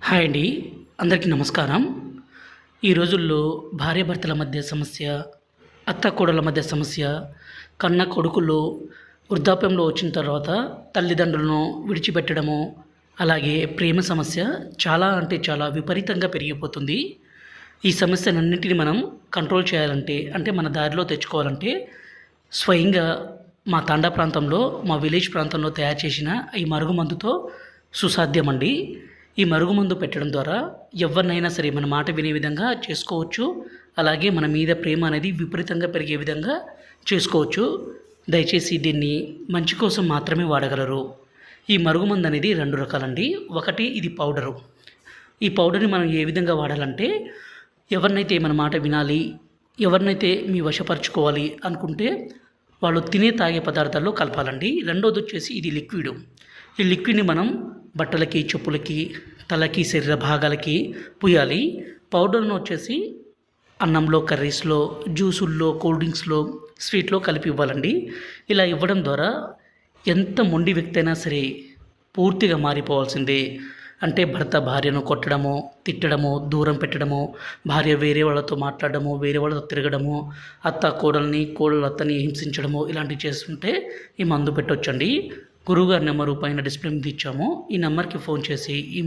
Hi అండి. అందరికీ నమస్కారం. ఈ రోజుల్లో భార్యాభర్తల మధ్య సమస్య, అత్తాకోడళ్ళ మధ్య సమస్య, కన్న కొడుకులు వృద్ధాప్యంలో వచ్చిన తర్వాత తల్లిదండ్రులను విడిచిపెట్టడము, అలాగే ప్రేమ సమస్య చాలా అంటే చాలా విపరీతంగా పెరిగిపోతుంది. ఈ సమస్యలన్నింటిని మనం కంట్రోల్ చేయాలంటే, అంటే మన దారిలో తెచ్చుకోవాలంటే స్వయంగా మా తాండా ప్రాంతంలో, మా విలేజ్ ప్రాంతంలో తయారు చేసిన ఈ మరుగుమందుతో సుసాధ్యమండి. ఈ మరుగుమందు పెట్టడం ద్వారా ఎవరినైనా సరే మన మాట వినే విధంగా చేసుకోవచ్చు. అలాగే మన మీద ప్రేమ అనేది విపరీతంగా పెరిగే విధంగా చేసుకోవచ్చు. దయచేసి దీన్ని మంచి కోసం మాత్రమే వాడగలరు. ఈ మరుగుమందు అనేది 2 రకాలండి. ఒకటి ఇది పౌడరు. ఈ పౌడర్‌ని మనం ఏ విధంగా వాడాలంటే, ఎవరినైతే మన మాట వినాలి, ఎవరినైతే మీ వశపరుచుకోవాలి అనుకుంటే వాళ్ళు తినే, తాగే పదార్థాల్లో కలపాలండి. రెండోదొచ్చేసి ఇది లిక్విడు. ఈ లిక్విడ్‌ని మనం బట్టలకి, చెప్పులకి, తలకి, శరీర భాగాలకి పూయాలి. పౌడర్‌ను వచ్చేసి అన్నంలో, కర్రీస్‌లో, జ్యూసుల్లో, కూల్ డ్రింక్స్‌లో, స్వీట్‌లో కలిపి ఇవ్వాలండి. ఇలా ఇవ్వడం ద్వారా ఎంత మొండి వ్యక్తి అయినా సరే పూర్తిగా మారిపోవాల్సిందే. అంటే భర్త భార్యను కొట్టడము, తిట్టడము, దూరం పెట్టడము, భార్య వేరే వాళ్ళతో మాట్లాడడము, వేరే వాళ్ళతో తిరగడము, అత్త కోడల్ని, కోడలు అత్తని హింసించడము ఇలాంటివి చేస్తుంటే ఈ మందు పెట్టొచ్చండి. గురువుగారి నెంబరు పైన డిస్ప్లే మీద ఇచ్చాము. ఈ నెంబర్‌కి ఫోన్ చేసి ఈ